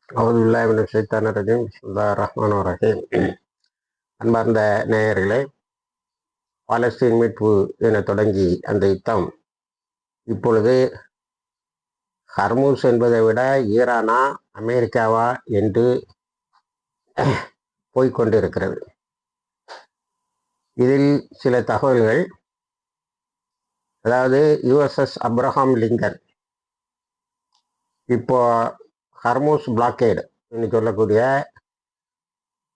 அவுதுல்லாஹி ஷைத்தானிர் ரஜீம். பிஸ்மில்லாஹிர் ரஹ்மானிர் ரஹீம். அன்பார்ந்த நேயர்களே, பாலஸ்தீன் மீட்பு என தொடங்கி அந்த யுத்தம் இப்பொழுது ஹர்மூஸ் என்பதை விட ஈரானா அமெரிக்காவா என்று போய்கொண்டிருக்கிறது. இதில் சில தகவல்கள், அதாவது யுஎஸ்எஸ் அப்ரஹாம் லிங்கன் இப்போ ஹர்மூஸ் பிளாக்கேடு என்று சொல்லக்கூடிய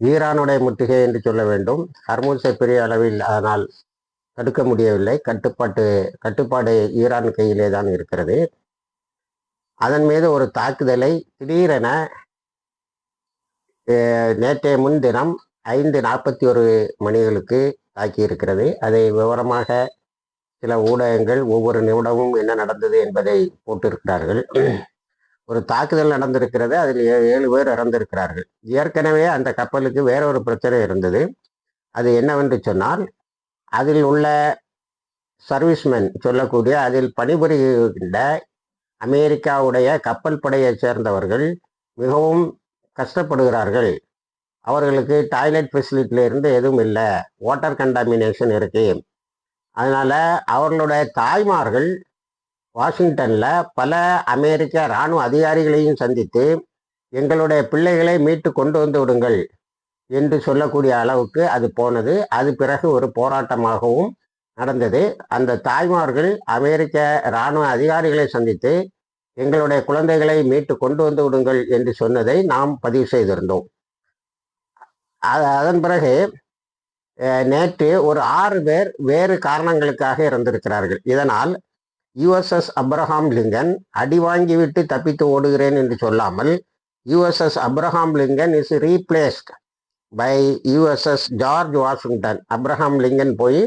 ஈரானுடைய முற்றுகை என்று சொல்ல வேண்டும். ஹர்மூஸை பெரிய அளவில் அதனால் தடுக்க முடியவில்லை. கட்டுப்பாடு ஈரான் கையிலே தான் இருக்கிறது. அதன் மீது ஒரு தாக்குதலை திடீரென நேற்றைய முன்தினம் 5:41 தாக்கி இருக்கிறது. அதை விவரமாக சில ஊடகங்கள் ஒவ்வொரு நிமிடமும் என்ன நடந்தது என்பதை போட்டிருக்கிறார்கள். ஒரு தாக்குதல் நடந்திருக்கிறது. அதில் 7 பேர் இறந்திருக்கிறார்கள். ஏற்கனவே அந்த கப்பலுக்கு வேற ஒரு பிரச்சனை இருந்தது. அது என்னவென்று சொன்னால், அதில் உள்ள சர்வீஸ்மென் சொல்லக்கூடிய அதில் பணிபுரிகின்ற அமெரிக்காவுடைய கப்பல் படையை சேர்ந்தவர்கள் மிகவும் கஷ்டப்படுகிறார்கள். அவர்களுக்கு டாய்லெட் ஃபெசிலிட்டியில இருந்து எதுவும் இல்லை, வாட்டர் கண்டாமினேஷன் இருக்கு. அதனால அவர்களுடைய தாய்மார்கள் வாஷிங்டன்ல பல அமெரிக்க இராணுவ அதிகாரிகளையும் சந்தித்து எங்களுடைய பிள்ளைகளை மீட்டு கொண்டு வந்து விடுங்கள் என்று சொல்லக்கூடிய அளவுக்கு அது போனது. அது பிறகு ஒரு போராட்டமாகவும் நடந்தது. அந்த தாய்மார்கள் அமெரிக்க இராணுவ அதிகாரிகளை சந்தித்து எங்களுடைய குழந்தைகளை மீட்டு கொண்டு வந்து விடுங்கள் என்று சொன்னதை நாம் பதிவு செய்திருந்தோம். அதன் பிறகு நேற்று ஒரு 6 பேர் வேறு காரணங்களுக்காக இறந்திருக்கிறார்கள். இதனால் யுஎஸ்எஸ் அப்ரஹாம் லிங்கன் அடி வாங்கிவிட்டு தப்பித்து ஓடுகிறேன் என்று சொல்லாமல், USS Abraham Lincoln is replaced by USS George Washington. Abraham Lincoln போய்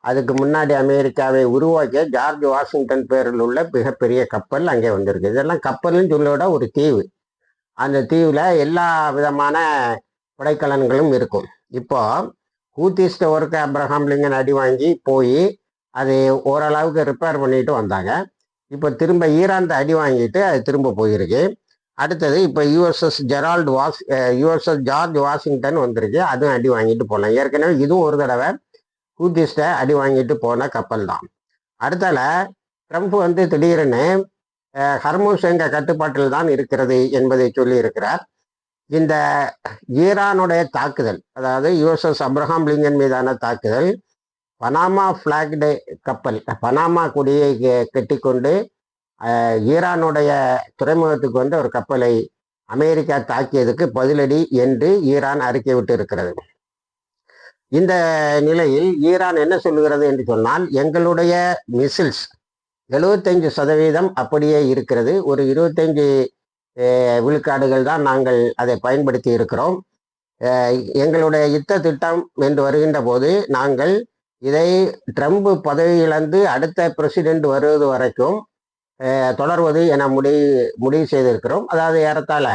அதுக்கு முன்னாடி அமெரிக்காவை உருவாக்கிய ஜார்ஜ் வாஷிங்டன் பேரில் உள்ள மிகப்பெரிய கப்பல் அங்கே வந்திருக்கு. இதெல்லாம் கப்பல்னு சொல்லோட ஒரு தீவு. அந்த தீவில் எல்லா விதமான படைக்கலன்களும் இருக்கும். இப்போ ஹூத்திஸ்ட ஒர்க்கு அப்ரஹாம் லிங்கன் அடி வாங்கி போய் அது ஓரளவுக்கு ரிப்பேர் பண்ணிட்டு வந்தாங்க. இப்போ திரும்ப ஈரான் அடி வாங்கிட்டு அது திரும்ப போயிருக்கு. அடுத்தது இப்போ யுஎஸ்எஸ் ஜார்ஜ் வாஷிங்டன் வந்திருக்கு. அதுவும் அடி வாங்கிட்டு போகலாம். ஏற்கனவே இதுவும் ஒரு தடவை ஹூத்திஸ்ட அடி வாங்கிட்டு போன கப்பல் தான். அடுத்தால ட்ரம்ப் திடீர்னு ஹர்மூஸ் எங்க கட்டுப்பாட்டில் தான் இருக்கிறது என்பதை சொல்லி இருக்கிறார். இந்த ஈரானுடைய தாக்குதல், அதாவது யுஎஸ்எஸ் அப்ரஹாம் லிங்கன் மீதான தாக்குதல், பனாமா ஃபிளாக்டு கப்பல், பனாமா கொடியை கட்டிக்கொண்டு ஈரானுடைய துறைமுகத்துக்கு ஒரு கப்பலை அமெரிக்கா தாக்கியதுக்கு பதிலடி என்று ஈரான் அறிக்கை விட்டு இருக்கிறது. இந்த நிலையில் ஈரான் என்ன சொல்லுகிறது என்று சொன்னால், எங்களுடைய மிசில்ஸ் 75% அப்படியே இருக்கிறது. ஒரு 25 விழுக்காடுகள் தான் நாங்கள் அதை பயன்படுத்தி இருக்கிறோம். எங்களுடைய யுத்த திட்டம் என்று வருகின்ற போது நாங்கள் இதை ட்ரம்ப் பதவி இழந்து அடுத்த பிரசிடென்ட் வருவது வரைக்கும் தொடர்வது என முடிவு செய்திருக்கிறோம். அதாவது ஏறத்தாழ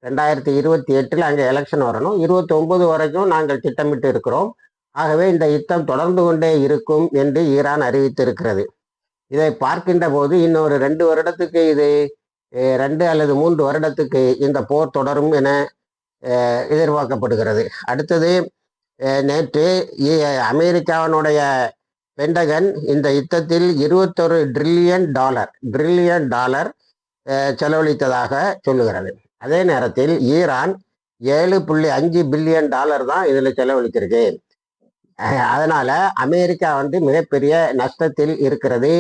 2028 அங்கே எலெக்ஷன் வரணும். 29 வரைக்கும் நாங்கள் திட்டமிட்டு இருக்கிறோம். ஆகவே இந்த யுத்தம் தொடர்ந்து கொண்டே இருக்கும் என்று ஈரான் அறிவித்திருக்கிறது. இதை பார்க்கின்ற போது இன்னொரு 2 வருடத்துக்கு, இது 2 அல்லது 3 வருடத்துக்கு இந்த போர் தொடரும் என எதிர்பார்க்கப்படுகிறது. அடுத்தது, நேற்று அமெரிக்காவினுடைய பென்டகன் இந்த யுத்தத்தில் $21 ட்ரில்லியன் செலவழித்ததாக சொல்லுகிறது. அதே நேரத்தில் ஈரான் $7.5 பில்லியன் தான் இதில் செலவழித்திருக்கு. அதனால அமெரிக்கா மிகப்பெரிய நஷ்டத்தில் இருக்கிறது,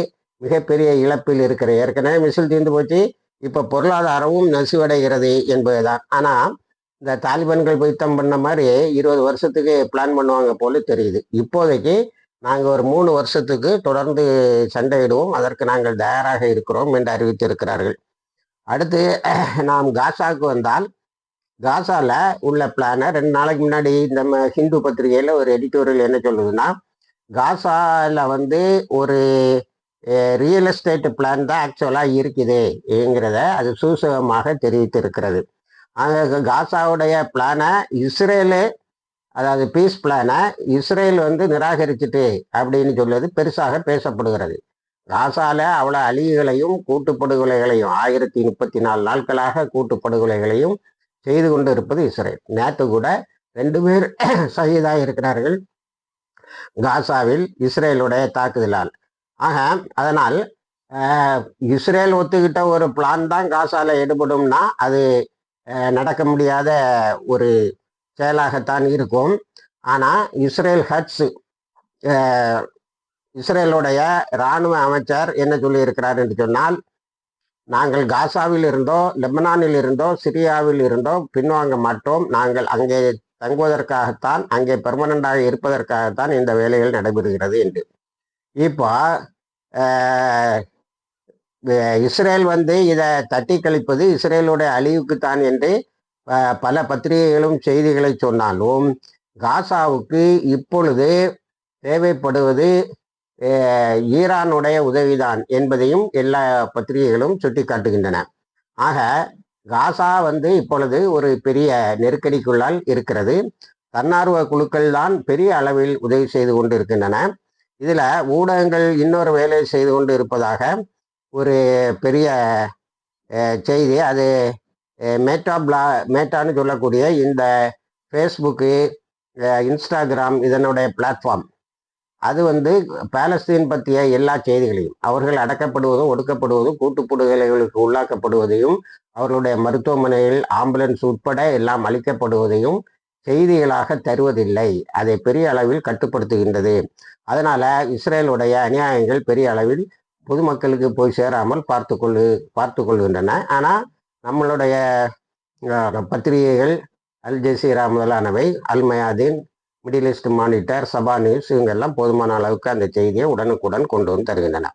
மிகப்பெரிய இழப்பில் இருக்கிறது. ஏற்கனவே மிசில் தீர்ந்து போச்சு, இப்போ பொருளாதாரமும் நசுவடைகிறது என்பதுதான். ஆனால் இந்த தாலிபான்கள் யுத்தம் பண்ண மாதிரி 20 வருஷத்துக்கு பிளான் பண்ணுவாங்க போல தெரியுது. இப்போதைக்கு நாங்கள் ஒரு 3 வருஷத்துக்கு தொடர்ந்து சண்டையிடுவோம், அதற்கு நாங்கள் தயாராக இருக்கிறோம் என்று அறிவித்திருக்கிறார்கள். அடுத்து நாம் காசாவுக்கு வந்தால், காசால உள்ள பிளானை 2 நாளைக்கு முன்னாடி நம்ம ஹிந்து பத்திரிகையில் ஒரு எடிட்டோரியல் என்ன சொல்லுதுன்னா, காசால ஒரு ரியல் எஸ்டேட் பிளான் தான் ஆக்சுவலாக இருக்குதுங்கிறத அது சூசகமாக தெரிவித்திருக்கிறது. காசாவுடைய பிளானை இஸ்ரேலு, அதாவது பீஸ் பிளானை இஸ்ரேல் நிராகரிச்சுட்டு அப்படின்னு சொல்வது பெருசாக பேசப்படுகிறது. காசால அவ்வளோ அழிவுகளையும் கூட்டுப்படுகொலைகளையும் 1034 நாட்களாக கூட்டுப்படுகொலைகளையும் செய்து கொண்டு இருப்பது இஸ்ரேல். நேற்று கூட 2 பேர் ஷஹீதாக இருக்கிறார்கள் காசாவில் இஸ்ரேலுடைய தாக்குதலால். ஆக அதனால் இஸ்ரேல் ஒத்துக்கிட்ட ஒரு பிளான் தான் காசால ஈடுபடும்னா அது நடக்க முடியாத ஒரு செயலாகத்தான் இருக்கும். ஆனால் இஸ்ரேல் ஹட்ஸ் இஸ்ரேலுடைய இராணுவ அமைச்சர் என்ன சொல்லியிருக்கிறார் என்று சொன்னால், நாங்கள் காசாவில் இருந்தோ லெபனானில் இருந்தோ சிரியாவில் இருந்தோ பின்வாங்க மாட்டோம். நாங்கள் அங்கே தங்குவதற்காகத்தான், அங்கே பெர்மனண்டாக இருப்பதற்காகத்தான் இந்த வேலைகள் நடைபெறுகிறது என்று. இப்போ இஸ்ரேல் இதை தட்டி கழிப்பது இஸ்ரேலுடைய அழிவுக்குத்தான் என்று பல பத்திரிகைகளும் செய்திகளை சொன்னாலும், காசாவுக்கு இப்பொழுது தேவைப்படுவது ஈரானுடைய உதவிதான் என்பதையும் எல்லா பத்திரிகைகளும் சுட்டி காட்டுகின்றன. ஆக காசா இப்பொழுது ஒரு பெரிய நெருக்கடிக்குள்ளால் இருக்கிறது. தன்னார்வ குழுக்கள் தான் பெரிய அளவில் உதவி செய்து கொண்டு இருக்கின்றன. இதில் ஊடகங்கள் இன்னொரு வேலை செய்து கொண்டு இருப்பதாக ஒரு பெரிய செய்தி. அது மேட்டான்னு சொல்லக்கூடிய இந்த ஃபேஸ்புக்கு, இன்ஸ்டாகிராம் இதனுடைய பிளாட்ஃபார்ம், அது பாலஸ்தீன் பற்றிய எல்லா செய்திகளையும், அவர்கள் அடக்கப்படுவதும் ஒடுக்கப்படுவதும் கூட்டுப்படுதல்களுக்கு உள்ளாக்கப்படுவதையும் அவர்களுடைய மருத்துவமனையில் ஆம்புலன்ஸ் உட்பட எல்லாம் அளிக்கப்படுவதையும் செய்திகளாக தருவதில்லை. அதை பெரிய அளவில் கட்டுப்படுத்துகின்றது. அதனால இஸ்ரேலுடைய அநியாயங்கள் பெரிய அளவில் பொதுமக்களுக்கு போய் சேராமல் பார்த்து கொள்கின்றன. ஆனால் நம்மளுடைய பத்திரிகைகள் அல் ஜசீரா முதலானவை, அல் மயாதீன், மிடில் ஈஸ்ட் மானிட்டர், சபா நியூஸ், இவங்கெல்லாம் போதுமான அளவுக்கு அந்த செய்தியை உடனுக்குடன் கொண்டு வந்து தருகின்றன.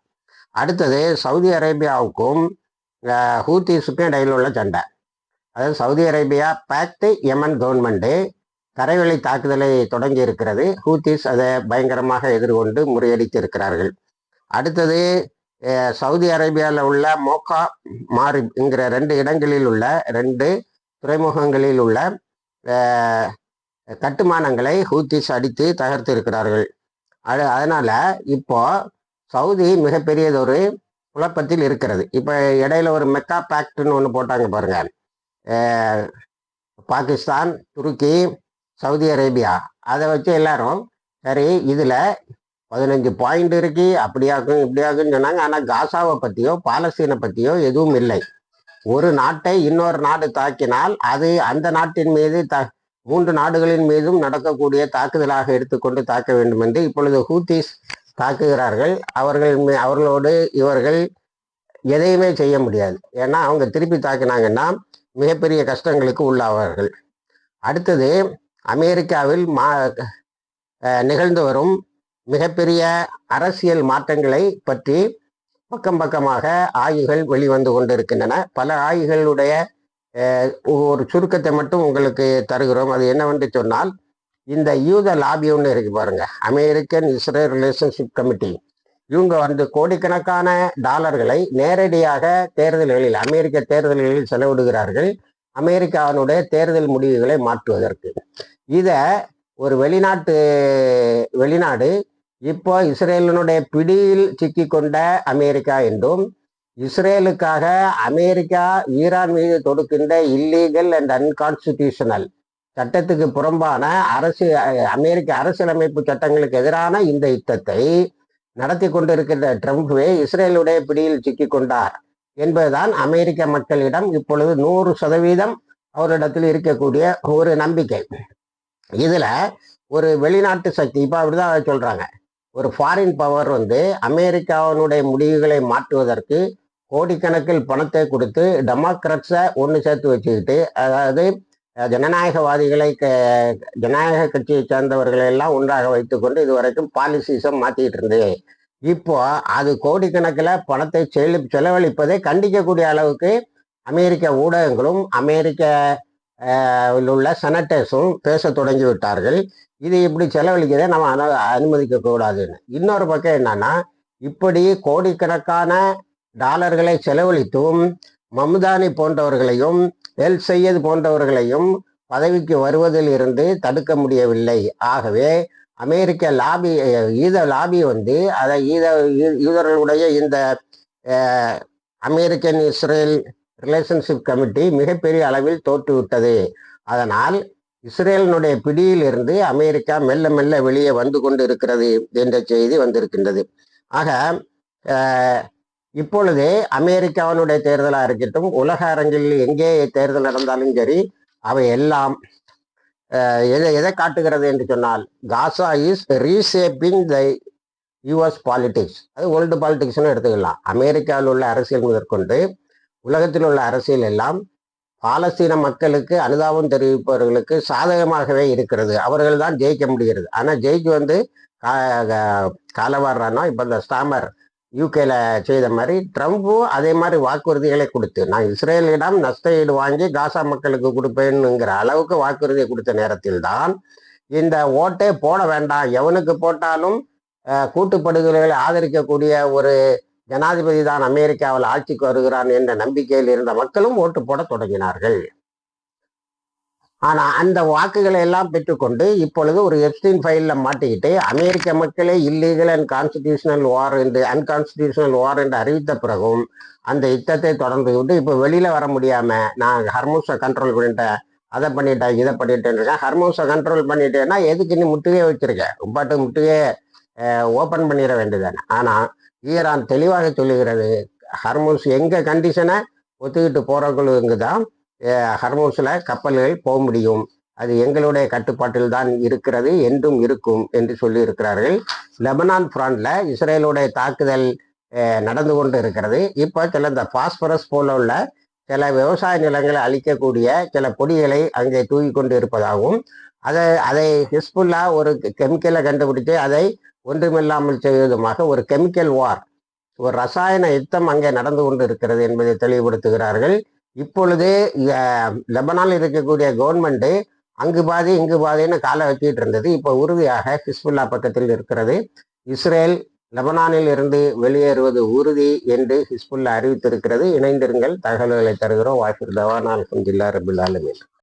அடுத்தது சவுதி அரேபியாவுக்கும் ஹூத்திஸுக்கும் இடையில் உள்ள சண்டை. அதாவது சவுதி அரேபியா பேக்டு யமன் கவர்மெண்ட்டு தரைவழி தாக்குதலை தொடங்கி இருக்கிறது. ஹூத்திஸ் அதை பயங்கரமாக எதிர்கொண்டு முறியடித்து இருக்கிறார்கள். அடுத்தது சவுதி அரேபியாவில் உள்ள மோக்கா மாரிப் என்கிற 2 இடங்களில் உள்ள 2 துறைமுகங்களில் உள்ள கட்டுமானங்களை ஹூத்திஸ் அடித்து தகர்த்து இருக்கிறார்கள். அதனால இப்போ சவுதி மிகப்பெரியதொரு குழப்பத்தில் இருக்கிறது. இப்போ இடையில ஒரு மெக்கா பேக்ட்னு ஒன்று போட்டாங்க பாருங்க. பாகிஸ்தான், துருக்கி, சவுதி அரேபியா, அதை வச்சு எல்லாரும் சரி இதில் 15 பாயிண்ட் இருக்கு, அப்படியாகும் இப்படியாகுன்னு சொன்னாங்க. ஆனால் காசாவை பற்றியோ பாலஸ்தீனை பற்றியோ எதுவும் இல்லை. ஒரு நாட்டை இன்னொரு நாடு தாக்கினால் அது அந்த நாட்டின் மீது 3 நாடுகளின் மீதும் நடக்கக்கூடிய தாக்குதலாக எடுத்துக்கொண்டு தாக்க வேண்டும் என்று இப்பொழுது ஹூத்திஸ் தாக்குகிறார்கள். அவர்களோடு இவர்கள் எதையுமே செய்ய முடியாது. ஏன்னா அவங்க திருப்பி தாக்கினாங்கன்னா மிகப்பெரிய கஷ்டங்களுக்கு உள்ளாவார்கள். அடுத்தது அமெரிக்காவில் நிகழ்ந்து வரும் மிகப்பெரிய அரசியல் மாற்றங்களை பற்றி பக்கம் பக்கமாக ஆய்வுகள் வெளிவந்து கொண்டிருக்கின்றன. பல ஆய்வுகளுடைய ஒரு சுருக்கத்தை மட்டும் உங்களுக்கு தருகிறோம். அது என்னவென்று சொன்னால், இந்த யூத லாபி ஒன்று இருக்கு பாருங்க, அமெரிக்கன் இஸ்ரேல் ரிலேஷன்ஷிப் கமிட்டி. இவங்க கோடிக்கணக்கான டாலர்களை நேரடியாக தேர்தல்களில், அமெரிக்க தேர்தல்களில் செலவிடுகிறார்கள், அமெரிக்காவினுடைய தேர்தல் முடிவுகளை மாற்றுவதற்கு. இதை ஒரு வெளிநாடு இப்போ இஸ்ரேலினுடைய பிடியில் சிக்கிக்கொண்ட அமெரிக்கா என்றும், இஸ்ரேலுக்காக அமெரிக்கா ஈரான் மீது தொடுக்கின்ற இல்லீகல் அண்ட் அன்கான்ஸ்டிடியூஷனல், சட்டத்துக்கு புறம்பான அமெரிக்க அரசியலமைப்பு சட்டங்களுக்கு எதிரான இந்த யுத்தத்தை நடத்தி கொண்டிருக்கின்ற ட்ரம்ப்வே இஸ்ரேலுடைய பிடியில் சிக்கிக்கொண்டார் என்பதுதான் அமெரிக்க மக்களிடம் இப்பொழுது 100% அவரிடத்தில் இருக்கக்கூடிய ஒரு நம்பிக்கை. இதுல ஒரு வெளிநாட்டு சக்தி, இப்போ அப்படிதான் சொல்றாங்க, ஒரு ஃபாரின் பவர் அமெரிக்காவினுடைய முடிவுகளை மாற்றுவதற்கு கோடிக்கணக்கில் பணத்தை கொடுத்து டெமோக்ராட்ஸை ஒன்று சேர்த்து வச்சுக்கிட்டு, அதாவது ஜனநாயக கட்சியை சேர்ந்தவர்களை எல்லாம் ஒன்றாக வைத்துக்கொண்டு இதுவரைக்கும் பாலிசிசம் மாற்றிக்கிட்டு இருந்தது. இப்போ அது கோடிக்கணக்கில் பணத்தை செலவழிப்பதை கண்டிக்கக்கூடிய அளவுக்கு அமெரிக்க ஊடகங்களும் அமெரிக்க உள்ள செனட்டர்ஸும் பேச தொடங்கி விட்டார்கள். இது இப்படி செலவழிக்கிறதை நம்ம அனுமதிக்க கூடாதுன்னு. இன்னொரு பக்கம் என்னன்னா, இப்படி கோடிக்கணக்கான டாலர்களை செலவழித்தும் மம்தானி போன்றவர்களையும் எல் சையத் போன்றவர்களையும் பதவிக்கு வருவதில் இருந்து தடுக்க முடியவில்லை. ஆகவே அமெரிக்க லாபி, ஈத லாபி அதை யூதர்களுடைய இந்த அமெரிக்கன் இஸ்ரேல் ரிலேஷன்ஷிப் கமிட்டி மிகப்பெரிய அளவில் தோற்றுவிட்டது. அதனால் இஸ்ரேலினுடைய பிடியில் இருந்து அமெரிக்கா மெல்ல மெல்ல வெளியே வந்து கொண்டு இருக்கிறது என்ற செய்தி வந்திருக்கின்றது. ஆக இப்பொழுது அமெரிக்காவினுடைய தேர்தலாக இருக்கட்டும், உலக அரங்கில் எங்கே தேர்தல் நடந்தாலும் சரி, அவை எல்லாம் எதை காட்டுகிறது என்று சொன்னால், காசா is reshaping the US politics. அது வேர்ல்டு பாலிடிக்ஸ்னு எடுத்துக்கலாம். அமெரிக்காவில் உள்ள அரசியல் முதற்கொண்டு உலகத்தில் உள்ள அரசியல் எல்லாம் பாலஸ்தீன மக்களுக்கு அனுதாபம் தெரிவிப்பவர்களுக்கு சாதகமாகவே இருக்கிறது. அவர்கள் தான் ஜெயிக்க முடிகிறது. ஆனால் ஜெயிக்கு காலவாடுறான்னா, இப்போ இந்த ஸ்டாமர் யூகேல செய்த மாதிரி ட்ரம்ப்பும் அதே மாதிரி வாக்குறுதிகளை கொடுத்து, நான் இஸ்ரேலிடம் நஷ்ட ஈடு வாங்கி காசா மக்களுக்கு கொடுப்பேனுங்கிற அளவுக்கு வாக்குறுதியை கொடுத்த நேரத்தில் தான் இந்த ஓட்டே போட வேண்டாம், எவனுக்கு போட்டாலும் கூட்டுப்படுகொலைகளை ஆதரிக்கக்கூடிய ஒரு ஜனாதிபதி தான் அமெரிக்காவில் ஆட்சிக்கு வருகிறான் என்ற நம்பிக்கையில் இருந்த மக்களும் ஓட்டு போட தொடங்கினார்கள். ஆனா அந்த வாக்குகளை எல்லாம் பெற்றுக்கொண்டு இப்பொழுது ஒரு எப்ஸ்டீன் ஃபைல்ல மாட்டிக்கிட்டு அமெரிக்க மக்களே இல்லீகல் அண்ட் கான்ஸ்டிடியூஷனல் வார் என்று அன்கான்ஸ்டிடியூஷனல் வார் என்று அறிவித்த பிறகும் அந்த யுத்தத்தை தொடர்ந்து விட்டு இப்போ வெளியில வர முடியாம, நான் ஹர்மூஸை கண்ட்ரோல் பண்ணிட்டேன், அதை பண்ணிட்டேன், இதை பண்ணிட்டேன் இருக்கேன். ஹர்மூஸை கண்ட்ரோல் பண்ணிட்டேன்னா எதுக்கு நீ முட்டுகையே வச்சிருக்கேன், உப்பாட்டு முட்டுகையே ஓப்பன் பண்ணிட வேண்டியதானே. ஆனா ஈரான் தெளிவாக சொல்லுகிறது, ஹர்மூஸ் எங்க கண்டிஷனை ஒத்துக்கிட்டு போறவங்களுக்கு தான் ஹர்மூஸில் கப்பல்கள் போக முடியும், அது எங்களுடைய கட்டுப்பாட்டில் தான் இருக்கிறது, என்றும் இருக்கும் என்று சொல்லி இருக்கிறார்கள். லெபனான் ஃப்ரண்ட்ல இஸ்ரேலுடைய தாக்குதல் நடந்து கொண்டு இருக்கிறது. இப்போ சில இந்த பாஸ்பரஸ் போல உள்ள சில விவசாய நிலங்களை அழிக்கக்கூடிய சில பொடிகளை அங்கே தூக்கி கொண்டு இருப்பதாகவும், அதை ஹிஸ்புல்லா ஒரு கெமிக்கலை கண்டுபிடித்து அதை ஒன்றுமில்லாமல் செய்வதுமாக ஒரு கெமிக்கல் வார், ஒரு ரசாயன யுத்தம் அங்கே நடந்து கொண்டு இருக்கிறது என்பதை தெளிவுபடுத்துகிறார்கள். இப்பொழுது லெபனானில் இருக்கக்கூடிய கவர்மெண்ட் அங்கு பாதி இங்கு பாதின்னு காலை வச்சுட்டு இருந்தது. இப்போ உறுதியாக ஹிஸ்புல்லா பக்கத்தில் இருக்கிறது. இஸ்ரேல் லெபனானில் இருந்து வெளியேறுவது உறுதி என்று ஹிஸ்புல்லா அறிவித்திருக்கிறது. இணைந்திருங்கள், தகவல்களை தருகிறோம். வாஹிர் தவான் அல்ஹம்துலில்லாஹி ரபில் ஆலமீன்.